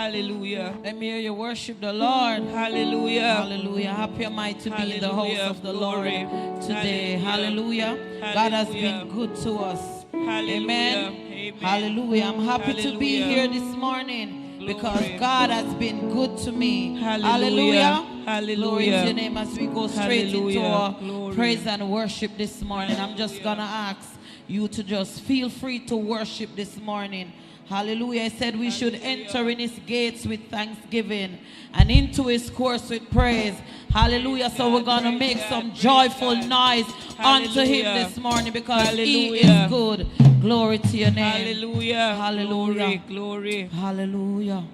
Hallelujah. Let me hear you worship the Lord. Hallelujah. Hallelujah. Happy am I to be in the Hallelujah. house of the Lord Glory. today. Hallelujah. Hallelujah. God has been good to us. Hallelujah. Amen. Amen. Hallelujah. I'm happy to be Hallelujah. here this morning because Glory. God has been good to me. Hallelujah. Hallelujah. Glory to Hallelujah. your name as we go straight into Hallelujah. our Glory. praise and worship this morning. I'm just going to ask you to just feel free to worship this morning. Hallelujah. I said we should enter in his gates with thanksgiving and into his courts with praise. Hallelujah. So we're going to make some joyful noise unto him this morning because he is good. Glory to your name. Hallelujah. Hallelujah. Glory. Hallelujah.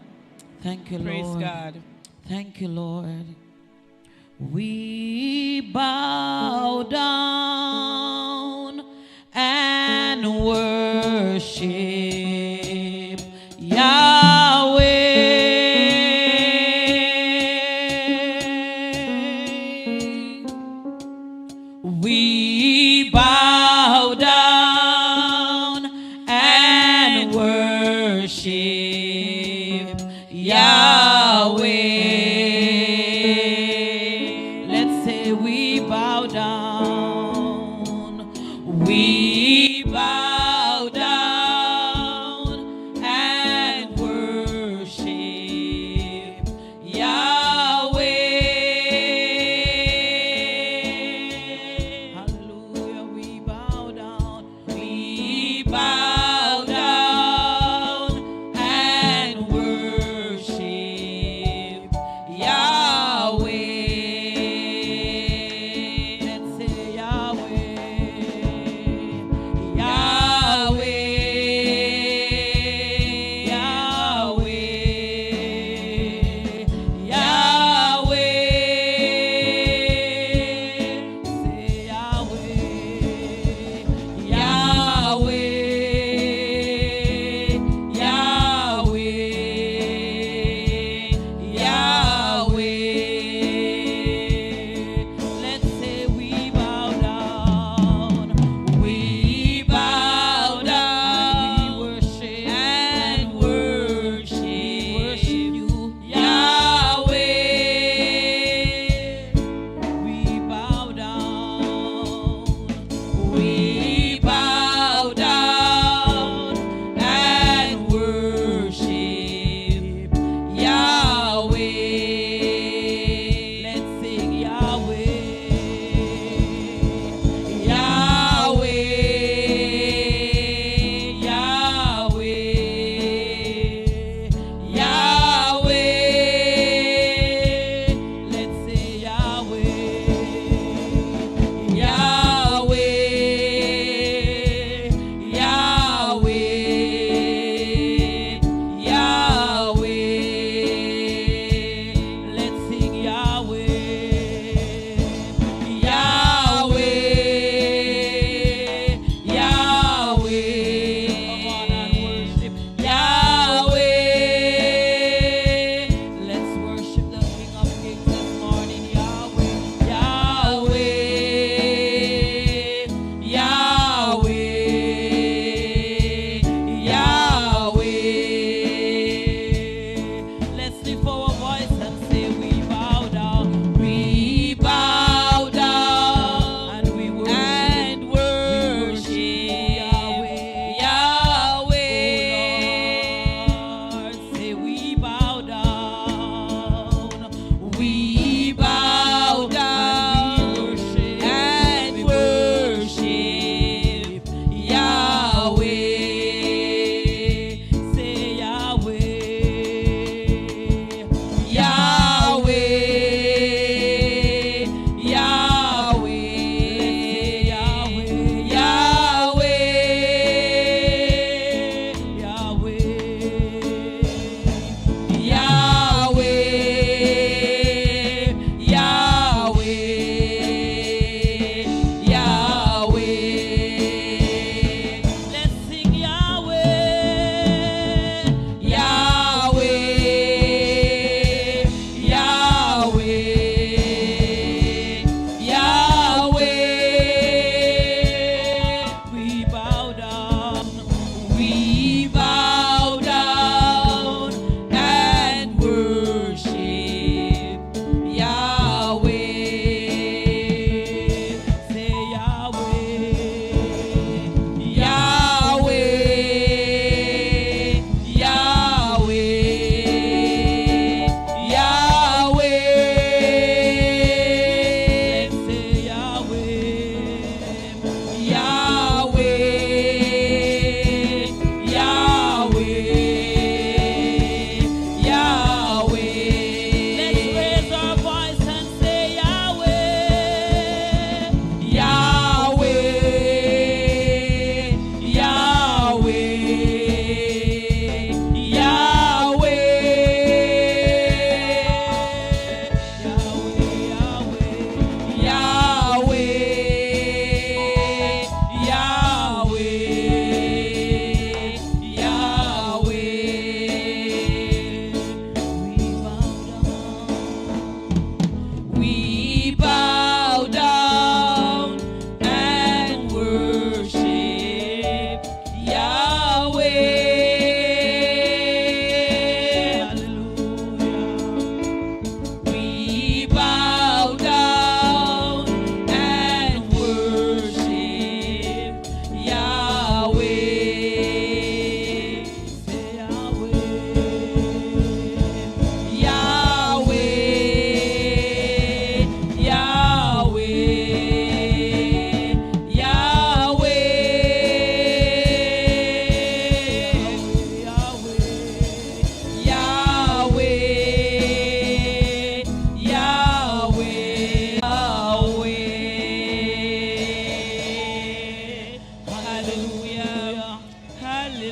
Thank you, Lord. Praise God. Thank you, Lord. We bow down and worship Yahweh. We bow down and worship Yahweh. Let's say we bow down. We bow down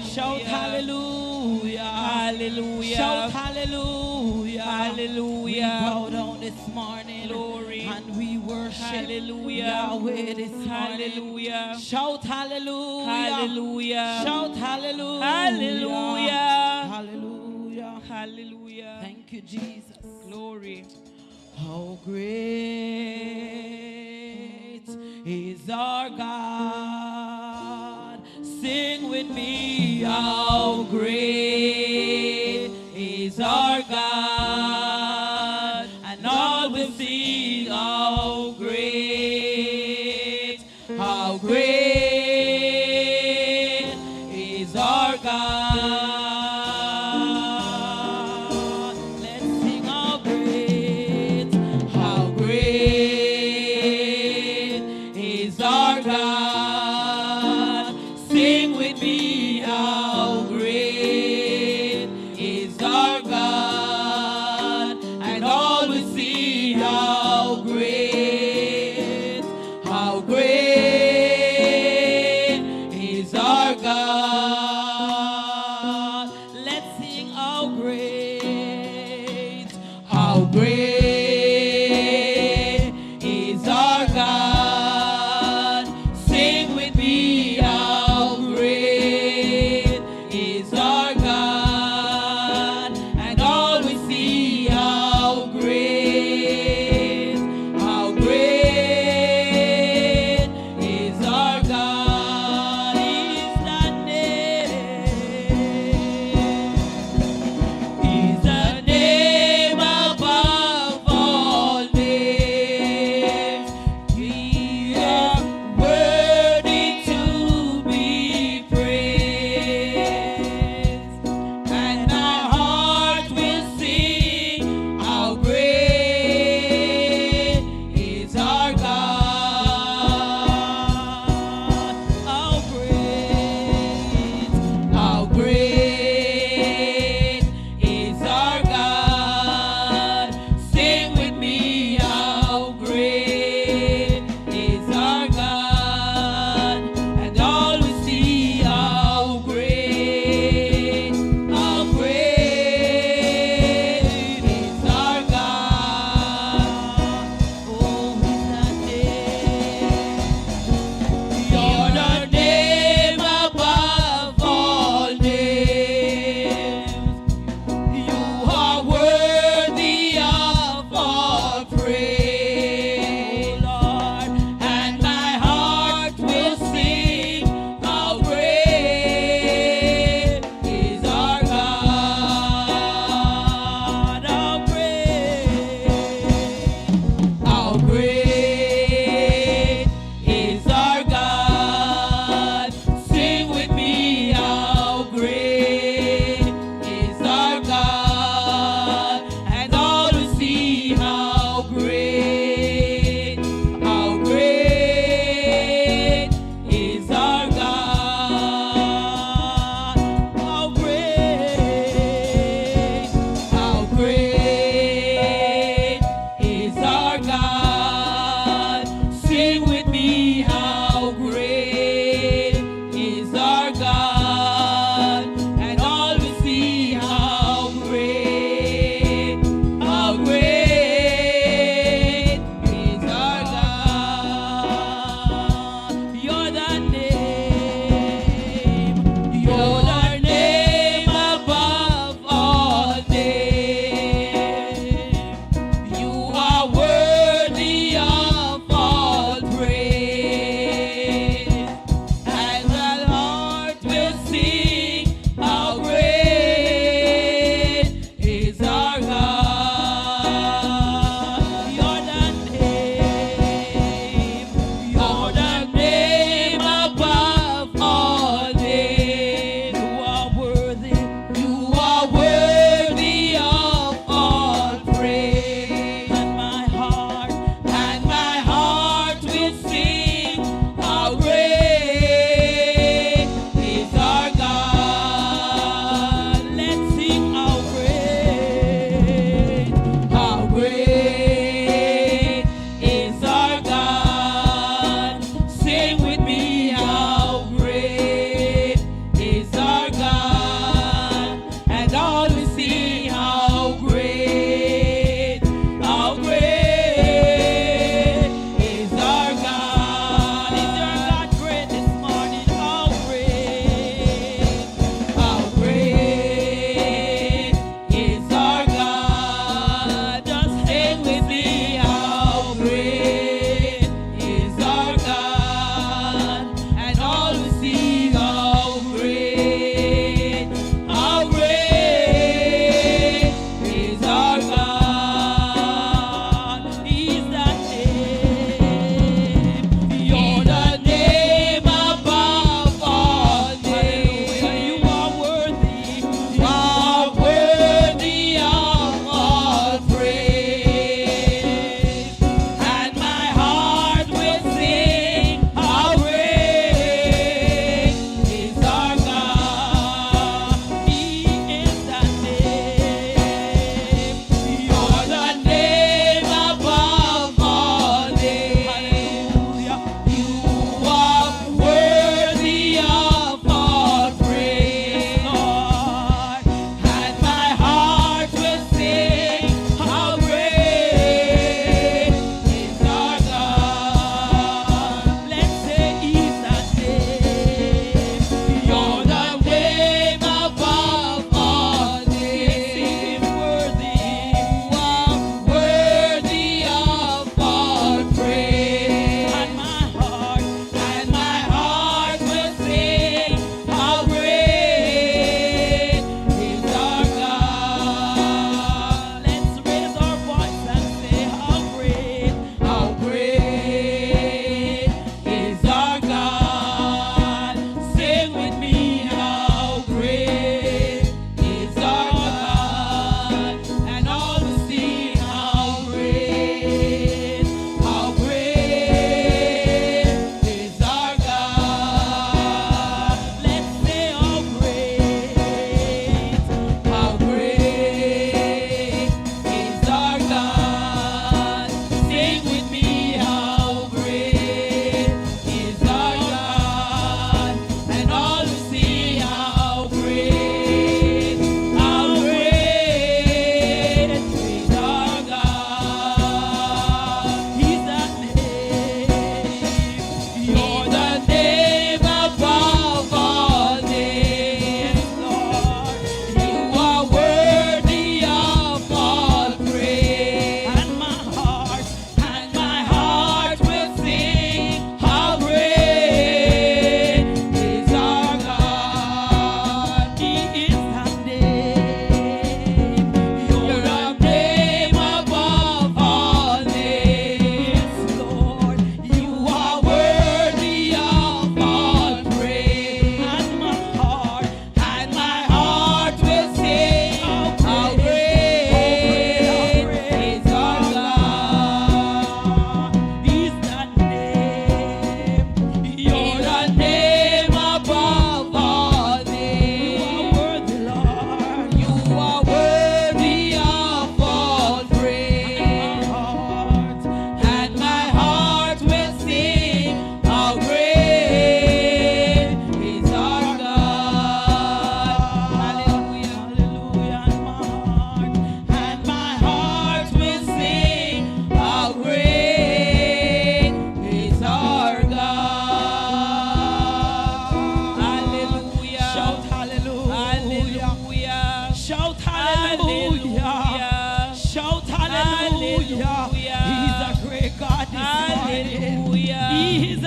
Shout hallelujah. Hallelujah. Shout hallelujah. Hallelujah. We bow down this morning. Glory. And we worship Hallelujah. Yahweh this morning. Hallelujah. Shout hallelujah. Hallelujah. Shout hallelujah. Hallelujah. Hallelujah. Hallelujah. Thank you, Jesus. Glory. How great is our God. Sing with me. How great is our God. And all will sing how great is our God. Let's sing how great is our God. Sing with me, how great is our God. And all will see how great is our God. Let's sing how great is our God. Sing with me, how great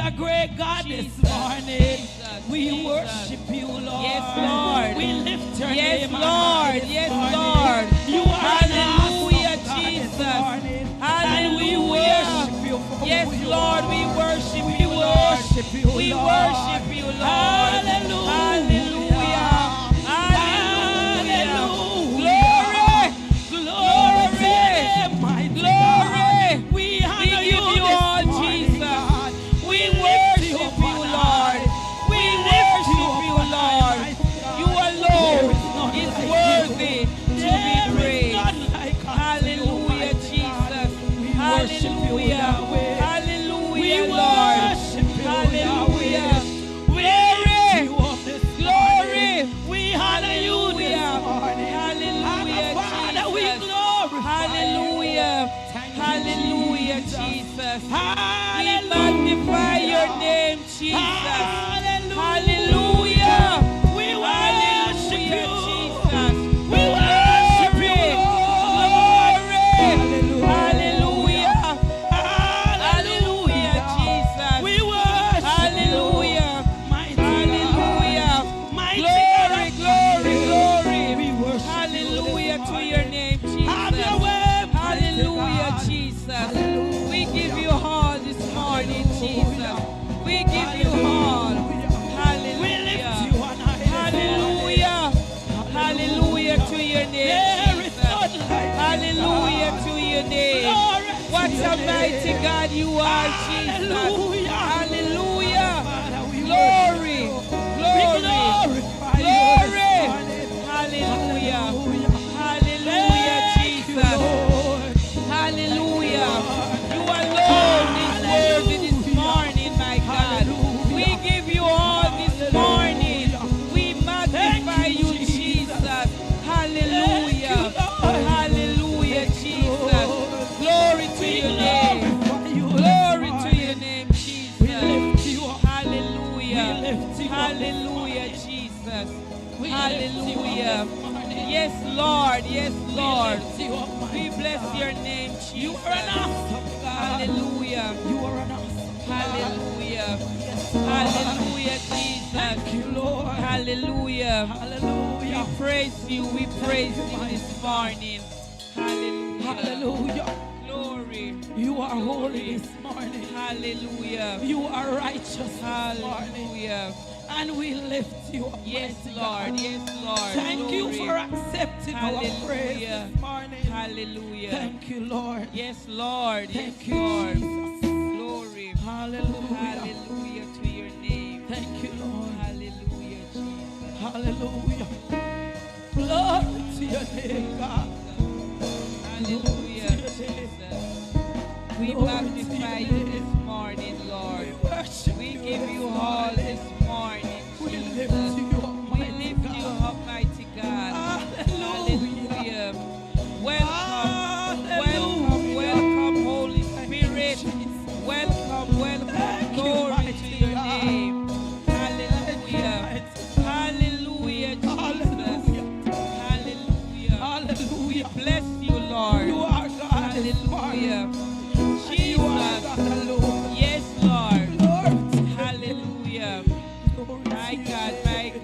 a great God this Jesus, morning. Jesus, We Jesus. worship you, Lord. Yes, Lord. We lift your Yes, name on Lord. high this Yes, morning. Lord. You are Hallelujah, an awesome God Jesus. this morning. And we Hallelujah. worship you for Yes, who you Lord, are. we worship We you, Lord. worship you, We Lord. worship you, Lord. Hallelujah. Hallelujah. Hallelujah. Hallelujah. Glory. Glory to your name, mighty Glory. God. We honor We give you this all, morning, Jesus. God. We lift worship up you, on Lord. high. We lift worship up you, on high, Lord. mighty God. You There alone is none is like worthy you. to There be is praised. none like unto you, Hallelujah, mighty God. Jesus. We worship you, Hallelujah. Yahweh. Hallelujah, We Lord. worship you, Hallelujah. Yahweh. We lift you up this Glory. morning. We honor you this Hallelujah. morning. Hallelujah, Our Father, we Jesus. glorify Hallelujah. you. Thank you, Hallelujah, Jesus. Jesus. We Hallelujah. magnify your name, Jesus. Hallelujah. Hallelujah. We worship Hallelujah, you. Jesus. We worship you, Lord. Glory. Hallelujah. Hallelujah, Hallelujah. Jesus. We worship Hallelujah. you. Mighty Hallelujah. God. Mighty Glory, God. glory, glory. We worship Hallelujah you this to morning. your name, Jesus. Have your way, mighty Hallelujah, God. Jesus. Hallelujah. We give you all this morning, Jesus. Hallelujah. We give you all. Hallelujah. We lift Hallelujah. you on high this Hallelujah. morning. Hallelujah to your name, There is Jesus. none like you, Hallelujah God. to your name. Glory to What your a mighty name. God you are, Jesus. Hallelujah. Hallelujah. Father, we Glory. worship you. We Glory. glorify you Glory. this morning. Hallelujah. Hallelujah. Hallelujah, Thank you, Jesus. Lord. Hallelujah. Thank You alone is worthy this Hallelujah. morning, my God. Hallelujah. We give you all this morning. Hallelujah. We magnify Thank you, you, Jesus. Jesus. Hallelujah. Thank you, Lord. Hallelujah, Thank you, Jesus. Lord. Glory to We your name. glorify you Glory this to your morning. name, Jesus. We lift you up. Hallelujah. We lift you up Hallelujah, this morning. Jesus. We Hallelujah. lift you up this morning. Yes, Lord. Yes, We Lord. lift you up, We mighty bless God. your name, Jesus. You are an awesome God. Hallelujah. You are an awesome God. Hallelujah. Yes, Lord. Hallelujah, Jesus. Thank you, Lord. Hallelujah. Hallelujah. We praise you. We praise you, you this mighty morning. Hallelujah. Hallelujah. Glory. You are holy Glory. this morning. Hallelujah. You are righteous this morning. Hallelujah. And we lift you up, Yes, mighty Lord. God. Yes, Lord. Thank you Glory. for accepting our praise Hallelujah. this morning. Hallelujah. Thank you, Lord. Yes, Lord. Thank Yes, you, Lord. Jesus. Glory. Hallelujah. Hallelujah to your name. Thank you, Lord. Hallelujah, Jesus. Hallelujah. Glory to your name, God. Hallelujah, Jesus. We Glory to magnify your you name. this morning, Lord. We worship We you give this you all morning. this morning, We Jesus. lift you up, We mighty lift you God. up, mighty God. Hallelujah. Hallelujah. Welcome, Hallelujah. welcome, Holy Thank you, Spirit. Jesus. Welcome, welcome. Thank you, Glory to mighty your God. name. Thank you, Hallelujah. mighty God. Hallelujah, Jesus. Hallelujah. Hallelujah. We Hallelujah. bless you, Lord. You are God this Hallelujah. morning. And you are Jesus. God alone. Yes, Lord. Glory to your name. Hallelujah. Glory My to your God, name. my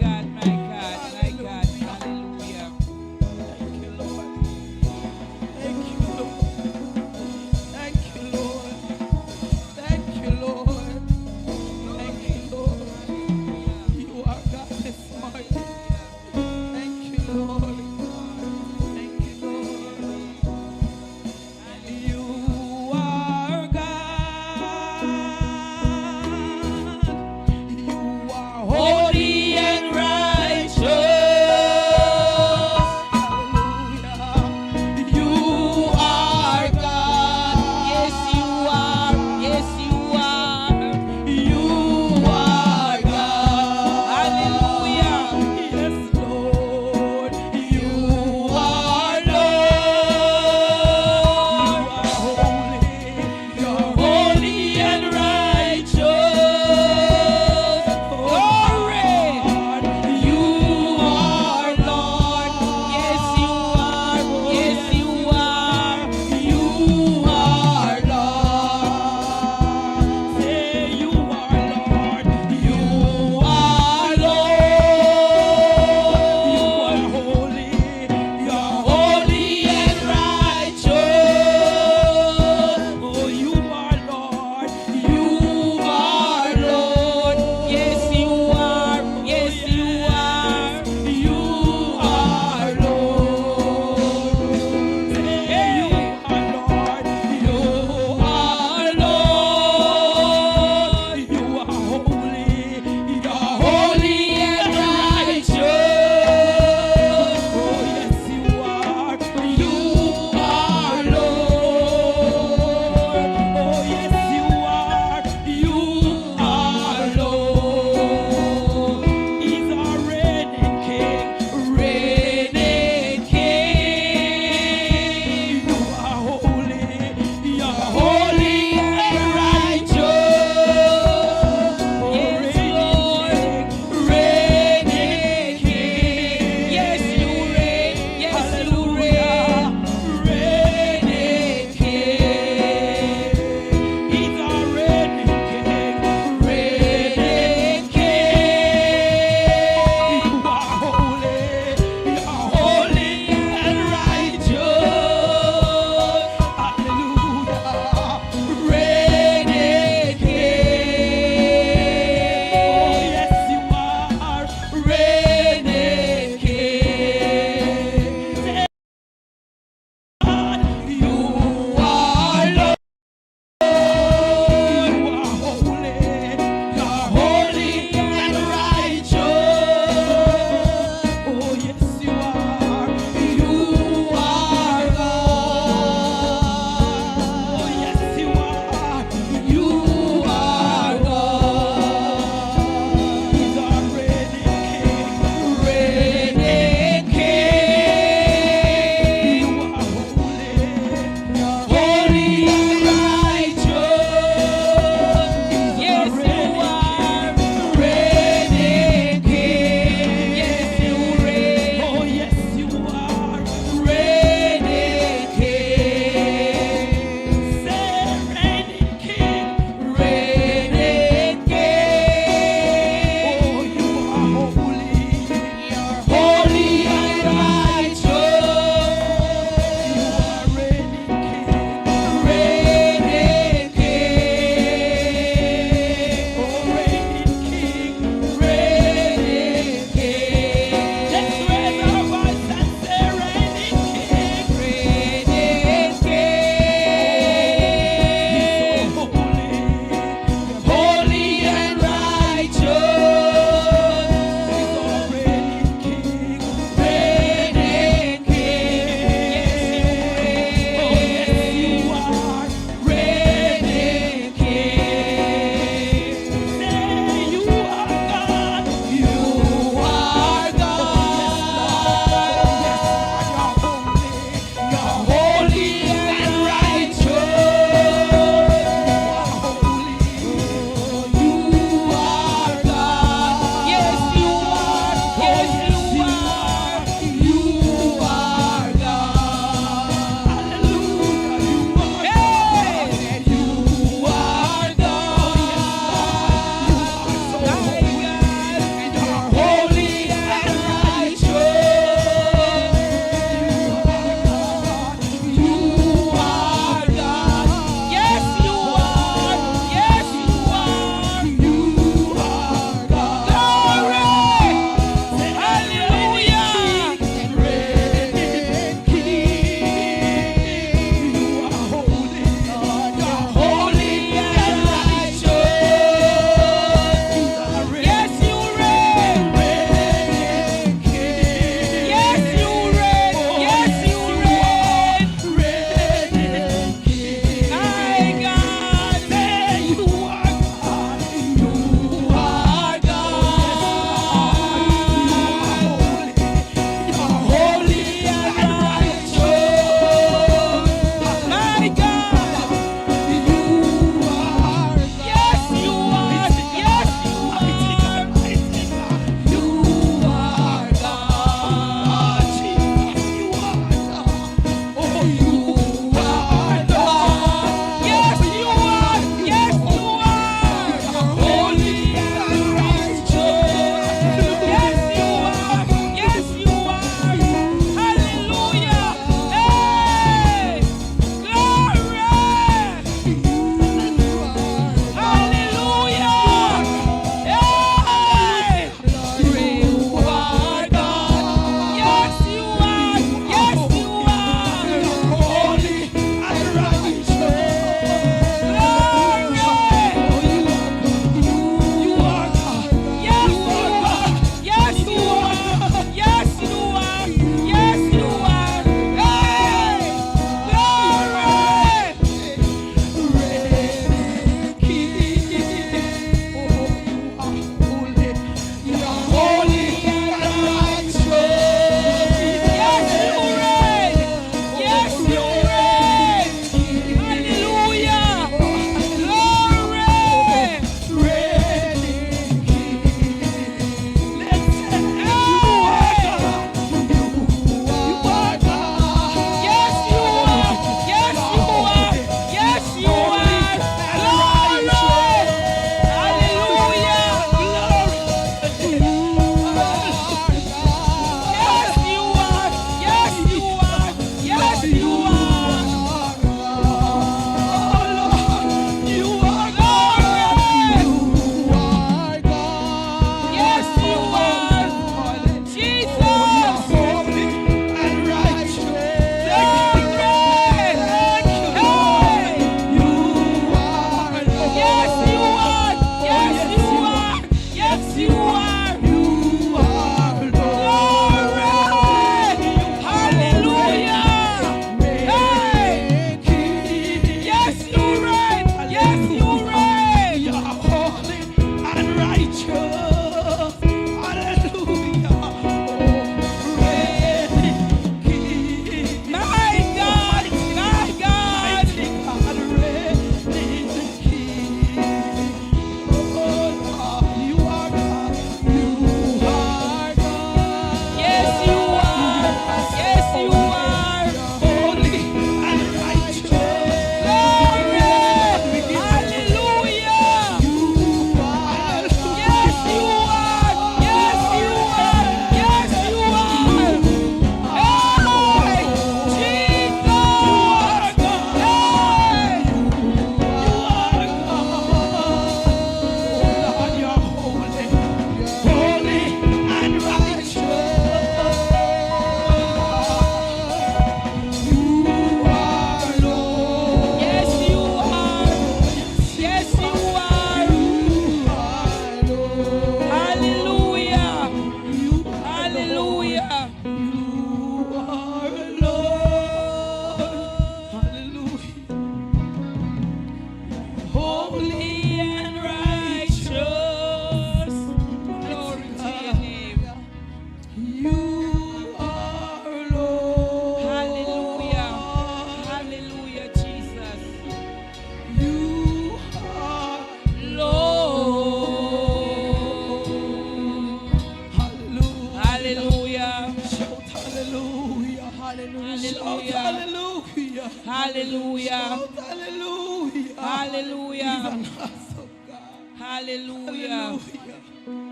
Hallelujah. Hallelujah. Hallelujah. Hallelujah. Hallelujah. He's an awesome God. Hallelujah. Hallelujah.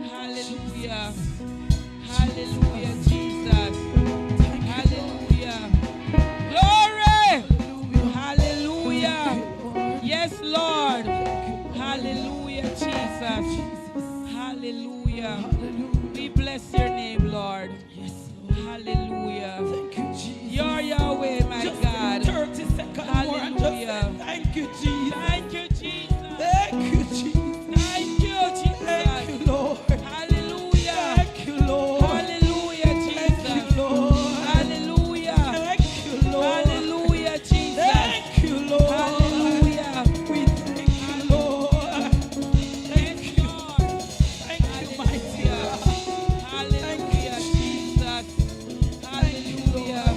Hallelujah. Hallelujah, Jesus. Hallelujah. Glory. Hallelujah. Yes, Lord. Hallelujah, Jesus. Hallelujah. We bless your name, Lord. Yes, Hallelujah. thank you, Jesus. You're Yahweh, my Just God. 30 seconds more and just say, Hallelujah. thank you, Jesus. Thank you, Jesus. Thank you, Jesus. Thank you, Jesus. Thank you, Lord. Hallelujah. Thank you, Lord. Hallelujah, Thank Jesus. you, Lord. Hallelujah. Thank you, Lord. Hallelujah, Jesus. Thank you, Lord. Hallelujah. We thank you, Lord. Thank you. Thank you, mighty God. Hallelujah, Jesus. Hallelujah.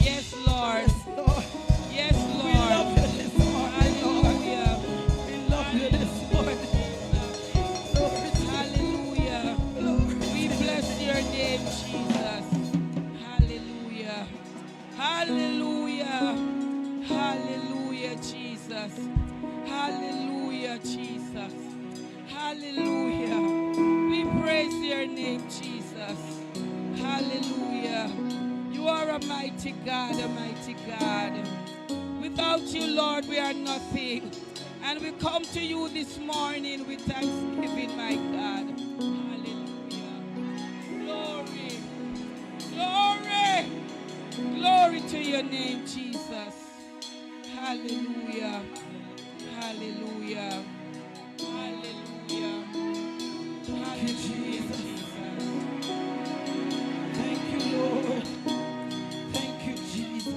Yes, Lord. Lord. Yes, We Lord. love you this morning, Lord. Hallelujah. We love you this morning. Glory to Hallelujah. Lord. We bless your name, Jesus. Hallelujah. Hallelujah. Hallelujah, Jesus. Hallelujah, Jesus. Hallelujah. We praise your name, Jesus. Hallelujah. You are a mighty God, a mighty God. Without you, Lord, we are nothing. And we come to you this morning with thanksgiving, my God. Hallelujah. Glory. Glory. Glory to your name, Jesus. Hallelujah. Hallelujah. Hallelujah. Hallelujah, Jesus. Thank you, Lord. Thank you, Jesus.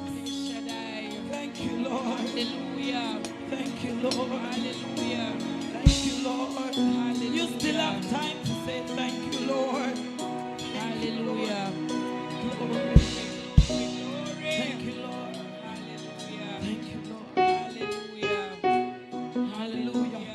Shaddai. Thank you, Lord. Hallelujah. Thank you, Lord. Hallelujah. Thank you, Lord. Hallelujah. You still have time to say thank you, Lord. Hallelujah. Glory. Thank you, Lord. Hallelujah. Thank you, Lord. Hallelujah. Hallelujah.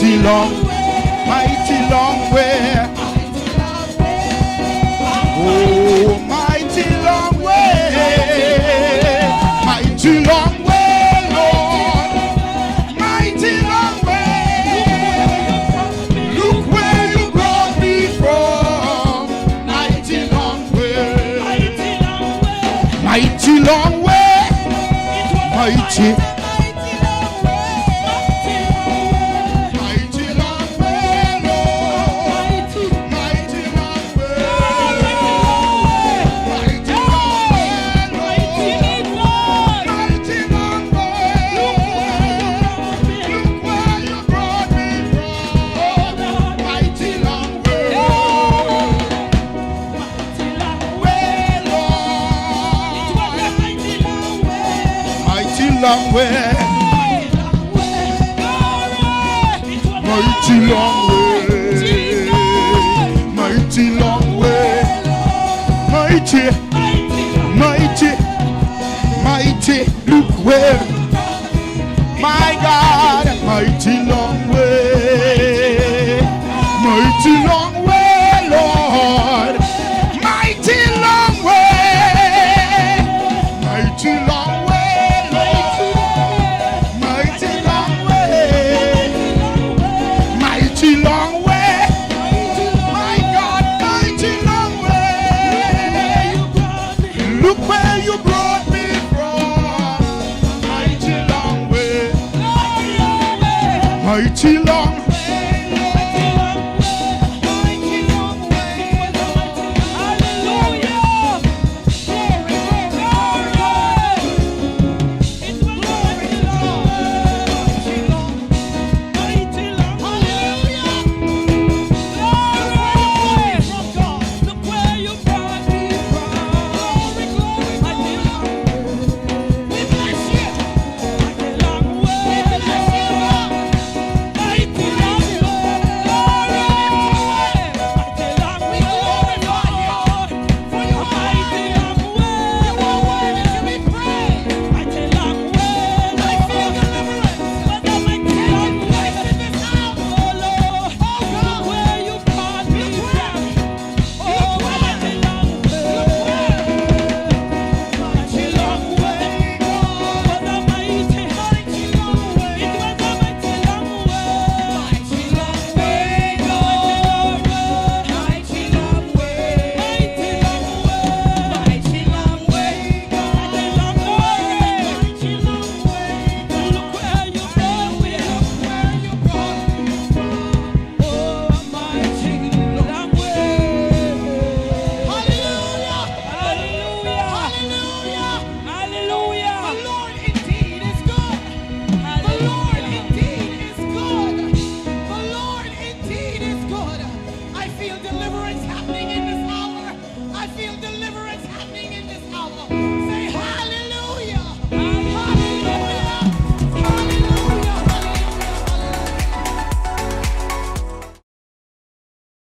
mighty long way. Oh, mighty long way, mighty long way, Lord, mighty long way. Look where you brought me from, mighty long way, mighty long way, mighty. Long way, mighty long way, mighty long way, mighty, mighty, mighty. Look where, my God, mighty long way, mighty long way, Lord, mighty long way, mighty long way. Mighty long